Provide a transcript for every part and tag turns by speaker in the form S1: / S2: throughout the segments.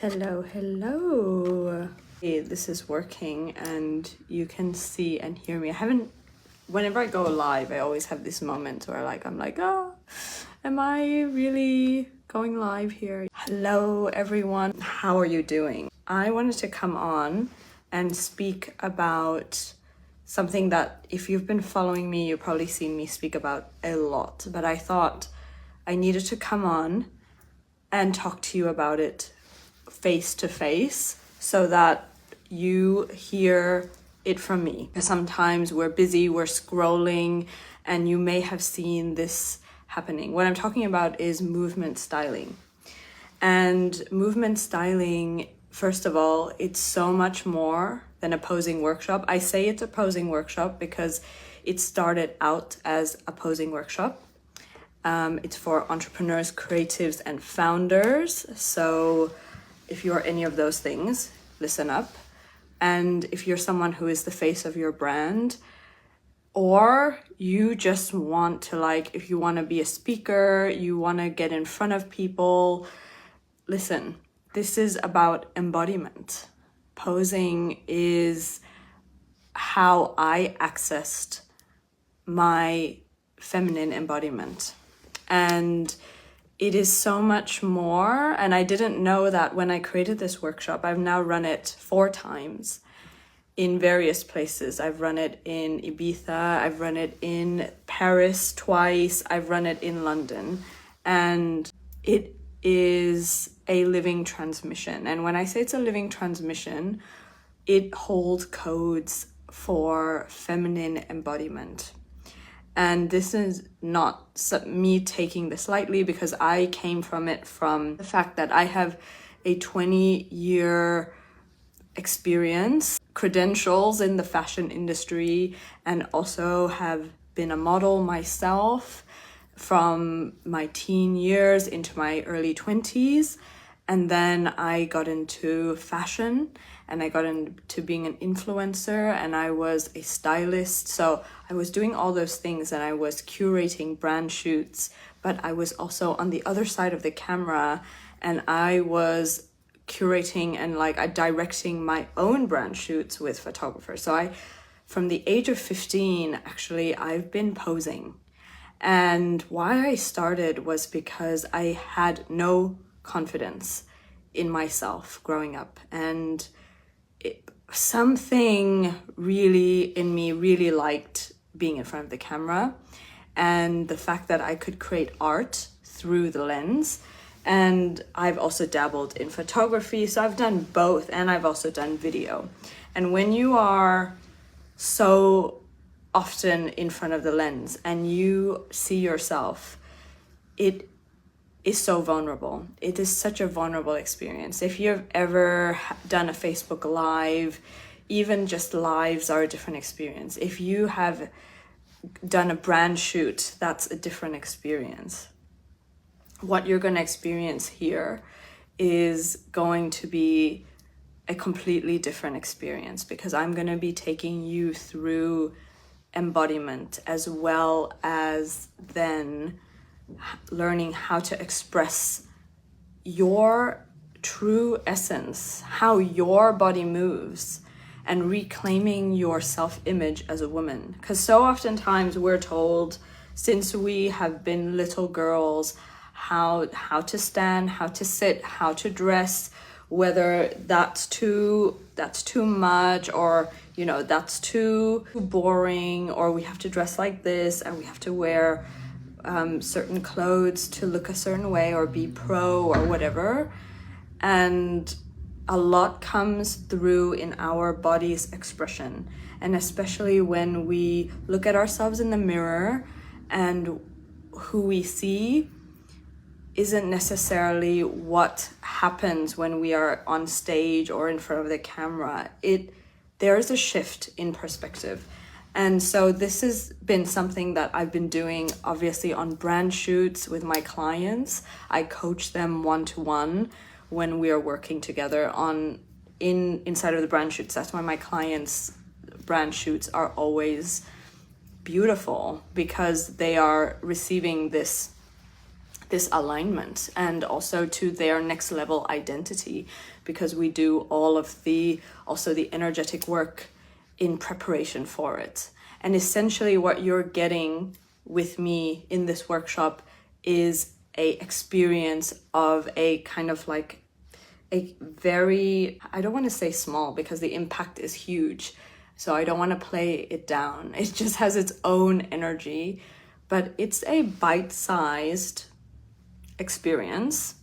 S1: Hello. Hey, this is working and you can see and hear me. Whenever I go live, I always have this moment where I'm like, oh, am I really going live here? Hello, everyone. How are you doing? I wanted to come on and speak about something that if you've been following me, you've probably seen me speak about a lot, but I thought I needed to come on and talk to you about it face to face so that you hear it from me. Sometimes we're busy, we're scrolling, and you may have seen this happening. What I'm talking about is movement styling. And movement styling, first of all, it's so much more than a posing workshop. I say it's a posing workshop because it started out as a posing workshop. It's for entrepreneurs, creatives, and founders. So if you're any of those things, listen up. And if you're someone who is the face of your brand, or you just want to if you want to be a speaker, you want to get in front of people, listen, this is about embodiment. Posing is how I accessed my feminine embodiment. And it is so much more. And I didn't know that when I created this workshop. I've now run it 4 times in various places. I've run it in Ibiza, I've run it in Paris twice, I've run it in London. And it is a living transmission. And when I say it's a living transmission, it holds codes for feminine embodiment. And this is not me taking this lightly, because I came from it from the fact that I have a 20-year experience, credentials in the fashion industry, and also have been a model myself from my teen years into my early 20s. And then I got into fashion and I got into being an influencer, and I was a stylist. So I was doing all those things and I was curating brand shoots, but I was also on the other side of the camera and I was curating and directing my own brand shoots with photographers. So from the age of 15, actually, I've been posing. And why I started was because I had no confidence in myself growing up, and something really in me really liked being in front of the camera and the fact that I could create art through the lens. And I've also dabbled in photography, so I've done both, and I've also done video. And when you are so often in front of the lens and you see yourself, it is so vulnerable. It is such a vulnerable experience. If you've ever done a Facebook Live, even just lives are a different experience. If you have done a brand shoot, that's a different experience. What you're going to experience here is going to be a completely different experience, because I'm going to be taking you through embodiment as well as then learning how to express your true essence, how your body moves, and reclaiming your self-image as a woman. Because so oftentimes we're told, since we have been little girls, how to stand, how to sit, how to dress, whether that's too much, or that's too boring, or we have to dress like this and we have to wear certain clothes to look a certain way or be pro or whatever. And a lot comes through in our body's expression, and especially when we look at ourselves in the mirror and who we see isn't necessarily what happens when we are on stage or in front of the camera. There is a shift in perspective. And so this has been something that I've been doing, obviously, on brand shoots with my clients. I coach them one-to-one when we are working together inside of the brand shoots. That's why my clients' brand shoots are always beautiful, because they are receiving this this alignment, and also to their next level identity, because we do all of the energetic work in preparation for it. And essentially what you're getting with me in this workshop is a experience of a kind of like a very, I don't want to say small because the impact is huge, so I don't want to play it down. It just has its own energy, but it's a bite-sized experience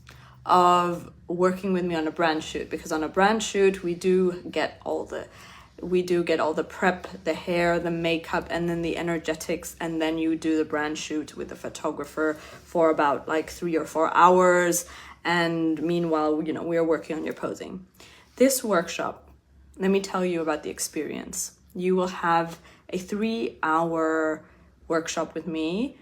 S1: of working with me on a brand shoot, because on a brand shoot we do get all the prep, the hair, the makeup, and then the energetics, and then you do the brand shoot with the photographer for about like 3 or 4 hours, and meanwhile, you know, we are working on your posing. This workshop, let me tell you about the experience. You will have a 3-hour workshop with me,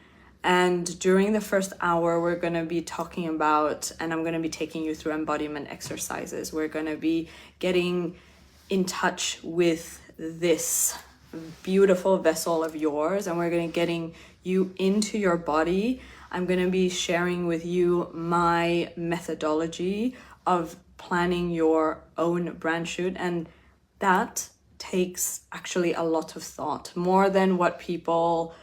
S1: and during the first hour we're going to be talking about, and I'm going to be taking you through embodiment exercises. We're going to be getting in touch with this beautiful vessel of yours, and we're going to getting you into your body. I'm going to be sharing with you my methodology of planning your own brand shoot, and that takes actually a lot of thought, more than what people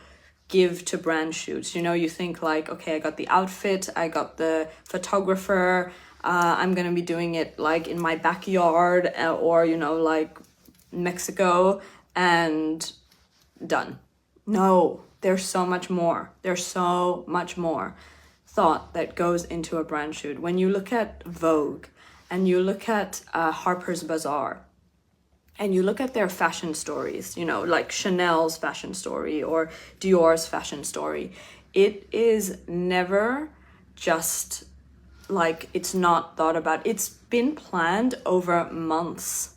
S1: give to brand shoots. You know, you think like, okay, I got the outfit, I got the photographer, I'm gonna be doing it like in my backyard, or, you know, like Mexico, and done. No, there's so much more. There's so much more thought that goes into a brand shoot. When you look at Vogue, and you look at Harper's Bazaar, and you look at their fashion stories, you know, like Chanel's fashion story or Dior's fashion story, it is never just like, it's not thought about. It's been planned over months.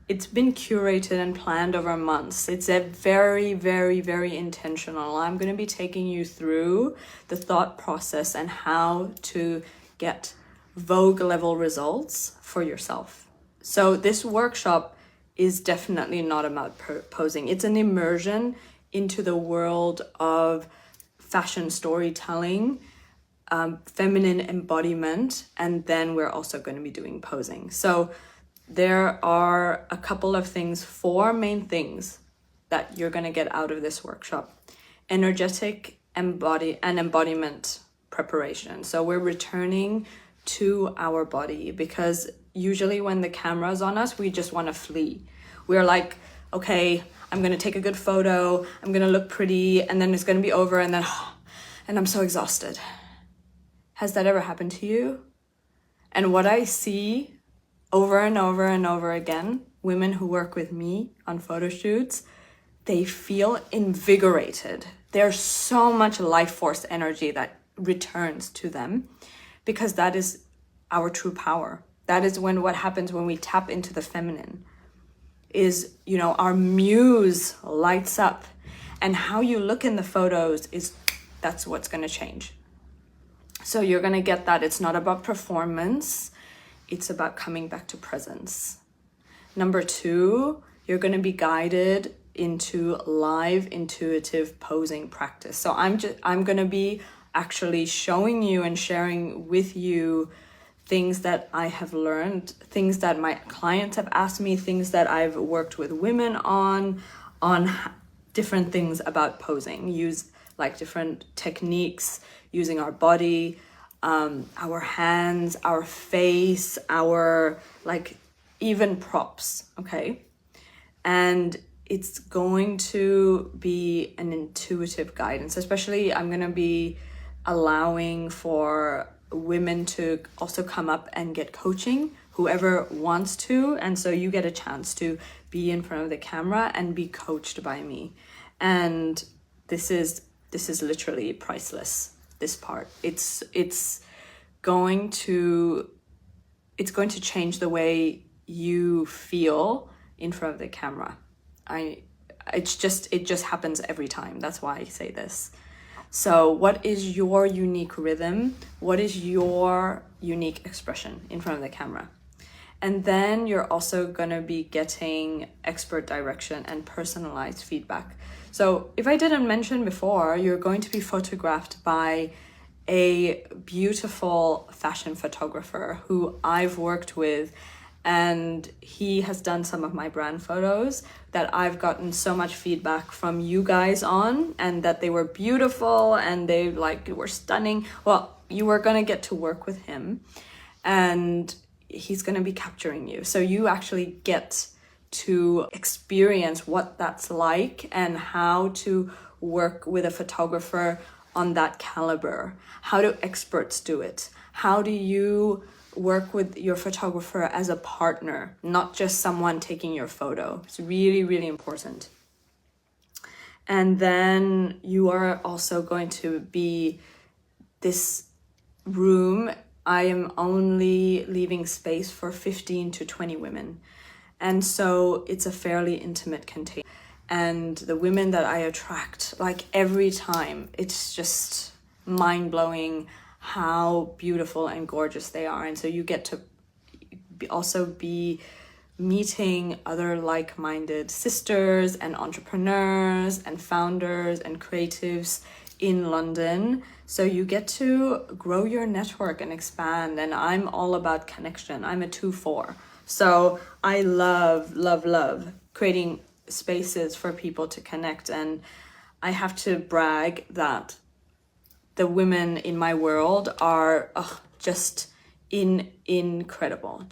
S1: It's been curated and planned over months. It's a very, very, very intentional. I'm going to be taking you through the thought process and how to get Vogue-level results for yourself. So this workshop is definitely not about posing. It's an immersion into the world of fashion storytelling, feminine embodiment, and then we're also going to be doing posing. So there are a couple of things, 4 main things that you're going to get out of this workshop. Energetic embodiment preparation. So we're returning to our body, because usually when the camera's on us, we just want to flee. We're like, okay, I'm going to take a good photo, I'm going to look pretty, and then it's going to be over, and then and I'm so exhausted. Has that ever happened to you? And what I see over and over and over again, women who work with me on photo shoots, they feel invigorated. There's so much life force energy that returns to them, because that is our true power. That is what happens when we tap into the feminine, is, you know, our muse lights up, and how you look in the photos that's what's going to change. So you're going to get that it's not about performance, it's about coming back to presence. Number 2, you're going to be guided into live intuitive posing practice. So I'm going to be actually showing you and sharing with you things that I have learned, things that my clients have asked me, things that I've worked with women on different things about posing, use like different techniques, using our body, our hands, our face, our like even props, okay? And it's going to be an intuitive guidance, especially I'm going to be allowing for women to also come up and get coaching, whoever wants to. And so you get a chance to be in front of the camera and be coached by me. And this is literally priceless, this part. It's going to change the way you feel in front of the camera. It just happens every time. That's why I say this. So what is your unique rhythm? What is your unique expression in front of the camera? And then you're also going to be getting expert direction and personalized feedback. So if I didn't mention before, you're going to be photographed by a beautiful fashion photographer who I've worked with, and he has done some of my brand photos that I've gotten so much feedback from you guys on, and that they were beautiful and they like were stunning. Well, you were gonna get to work with him, and he's gonna be capturing you, so you actually get to experience what that's like and how to work with a photographer on that caliber. How do experts do it? How do you work with your photographer as a partner, not just someone taking your photo? It's really, really important. And then you are also going to be this room. I am only leaving space for 15 to 20 women. And so it's a fairly intimate container. And the women that I attract, like every time, it's just mind-blowing how beautiful and gorgeous they are. And so you get to also be meeting other like-minded sisters and entrepreneurs and founders and creatives in London. So you get to grow your network and expand. And I'm all about connection. I'm a 2-4. So I love, love, love creating spaces for people to connect. And I have to brag that the women in my world are just incredible.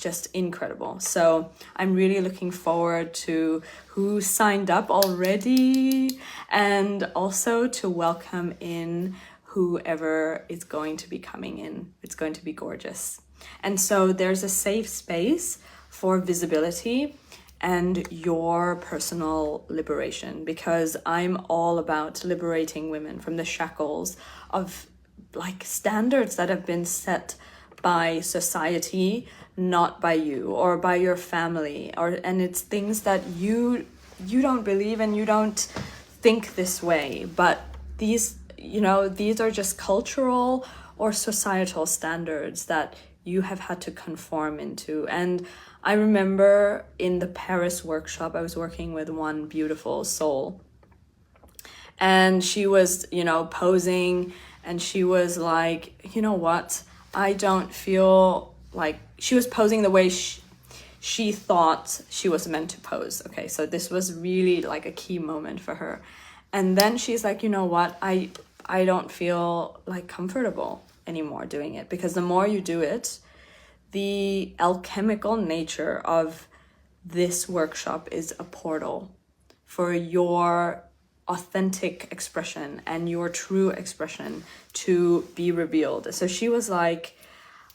S1: So I'm really looking forward to who signed up already, and also to welcome in whoever is going to be coming in. It's going to be gorgeous. And so there's a safe space for visibility and your personal liberation, because I'm all about liberating women from the shackles of like standards that have been set by society, not by you or by your family, and it's things that you don't believe and you don't think this way, but these are just cultural or societal standards that you have had to conform into. And I remember in the Paris workshop, I was working with one beautiful soul, and she was, posing, and she was like, you know what? I don't feel like, she was posing the way she thought she was meant to pose. Okay, so this was really like a key moment for her. And then she's like, you know what? I don't feel like comfortable anymore doing it, because the more you do it, the alchemical nature of this workshop is a portal for your authentic expression and your true expression to be revealed. So she was like,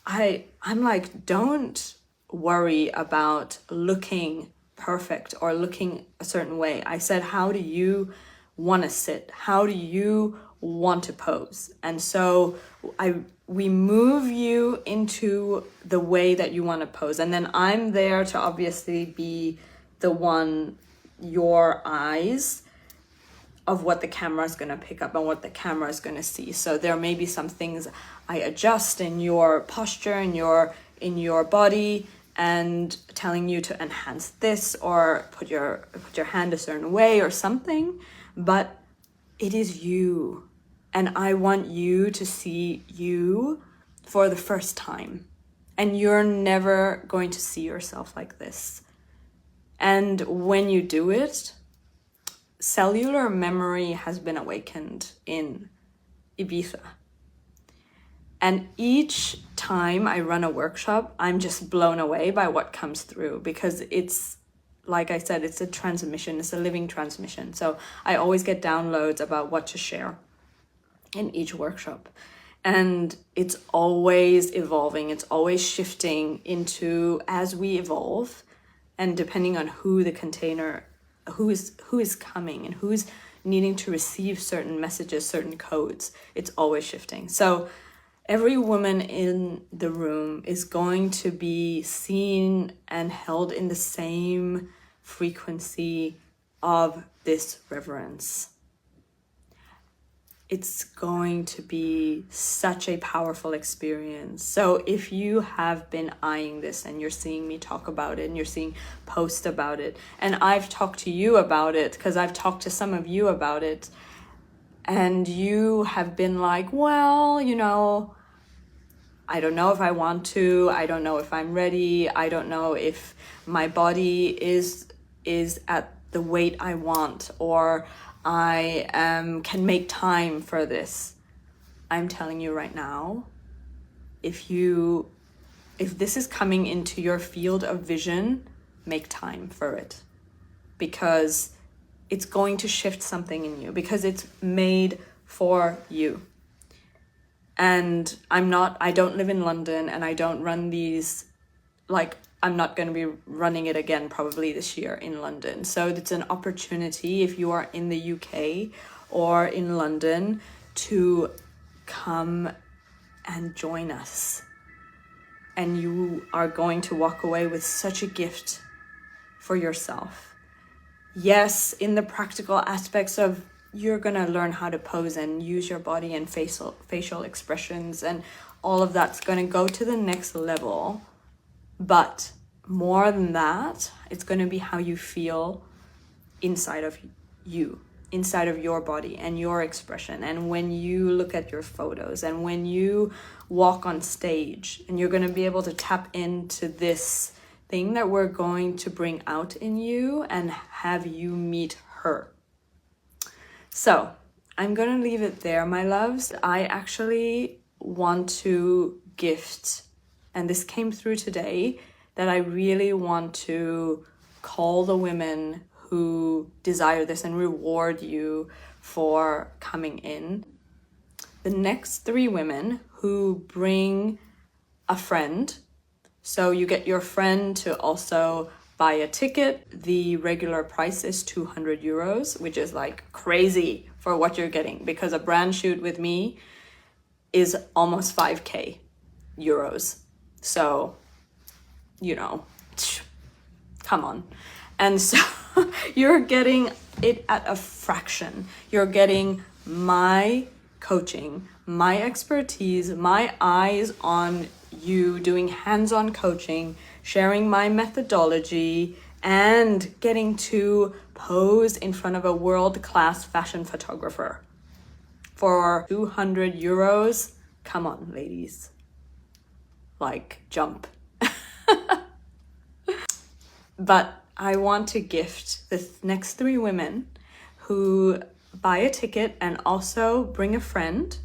S1: I'm like, don't worry about looking perfect or looking a certain way. I said, how do you want to sit? How do you want to pose? And so we move you into the way that you want to pose, and then I'm there to obviously be the one, your eyes of what the camera is going to pick up and what the camera is going to see. So there may be some things I adjust in your posture, in your body, and telling you to enhance this or put your hand a certain way or something, but it is you. And I want you to see you for the first time. And you're never going to see yourself like this. And when you do it, cellular memory has been awakened in Ibiza. And each time I run a workshop, I'm just blown away by what comes through, because it's, like I said, it's a transmission, it's a living transmission. So I always get downloads about what to share in each workshop. And it's always evolving, it's always shifting into, as we evolve, and depending on who the container, who is coming and who's needing to receive certain messages, certain codes, it's always shifting. So every woman in the room is going to be seen and held in the same frequency of this reverence. It's going to be such a powerful experience. So if you have been eyeing this and you're seeing me talk about it and you're seeing posts about it, and I've talked to you about it because I've talked to some of you about it, and you have been like, well, you know, I don't know if I want to, I don't know if I'm ready, I don't know if my body is at the weight I want, or I can make time for this. I'm telling you right now, if this is coming into your field of vision, make time for it, because it's going to shift something in you, because it's made for you. And I don't live in London, and I don't run these, like, I'm not going to be running it again probably this year in London. So it's an opportunity, if you are in the UK or in London, to come and join us. And you are going to walk away with such a gift for yourself. Yes, in the practical aspects of, you're gonna learn how to pose and use your body and facial expressions, and all of that's gonna go to the next level. But more than that, it's gonna be how you feel inside of you, inside of your body and your expression. And when you look at your photos and when you walk on stage, and you're gonna be able to tap into this thing that we're going to bring out in you and have you meet her. So I'm gonna leave it there, my loves. I actually want to gift, and this came through today, that I really want to call the women who desire this and reward you for coming in. The next 3 women who bring a friend, so you get your friend to also buy a ticket. The regular price is 200 euros, which is like crazy for what you're getting, because a brand shoot with me is almost 5k euros. So, you know, come on. And so you're getting it at a fraction. You're getting my coaching, my expertise, my eyes on you, doing hands-on coaching, sharing my methodology, and getting to pose in front of a world-class fashion photographer for 200 euros. Come on, ladies. Like, jump. But I want to gift the next 3 women who buy a ticket and also bring a friend,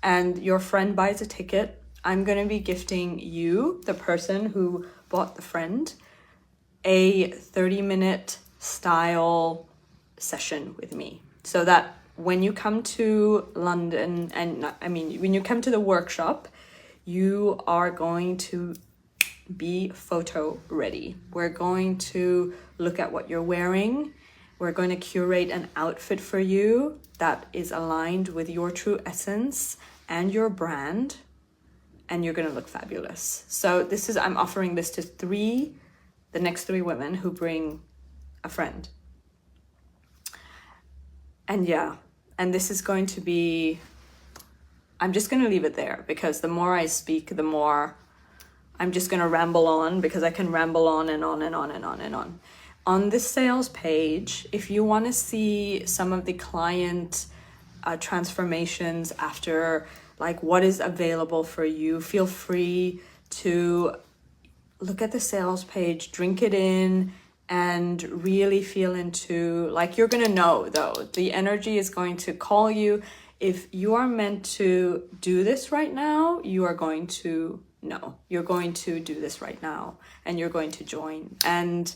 S1: and your friend buys a ticket. I'm going to be gifting you, the person who bought the friend, a 30-minute style session with me, so that when you come to London, when you come to the workshop, you are going to be photo ready. We're going to look at what you're wearing. We're going to curate an outfit for you that is aligned with your true essence and your brand, and you're going to look fabulous. So I'm offering this to the next 3 women who bring a friend. And yeah, and this is going to be, I'm just going to leave it there, because the more I speak, the more I'm just going to ramble on, because I can ramble on and on and on and on and on. On this sales page, if you want to see some of the client transformations after, like what is available for you, feel free to look at the sales page, drink it in, and really feel into, like, you're going to know though, the energy is going to call you. If you are meant to do this right now, you are going to know. You're going to do this right now, and you're going to join. And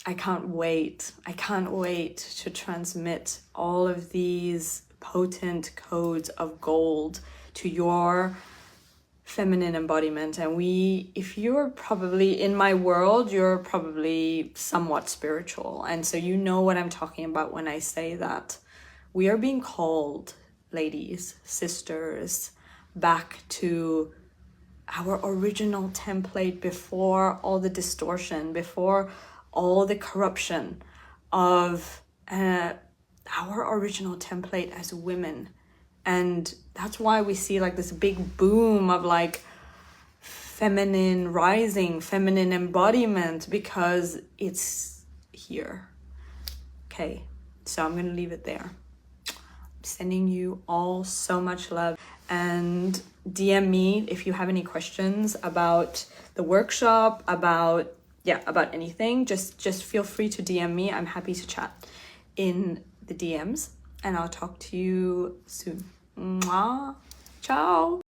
S1: I can't wait. I can't wait to transmit all of these potent codes of gold to your feminine embodiment. And if you're probably in my world, you're probably somewhat spiritual. And so you know what I'm talking about when I say that. We are being called, ladies, sisters, back to our original template before all the distortion, before all the corruption of our original template as women. And that's why we see like this big boom of like feminine rising, feminine embodiment, because it's here. Okay, so I'm gonna leave it there. sending you all so much love, and DM me if you have any questions about the workshop, about anything. Just feel free to DM me. I'm happy to chat in the DMs, and I'll talk to you soon. Mwah. Ciao.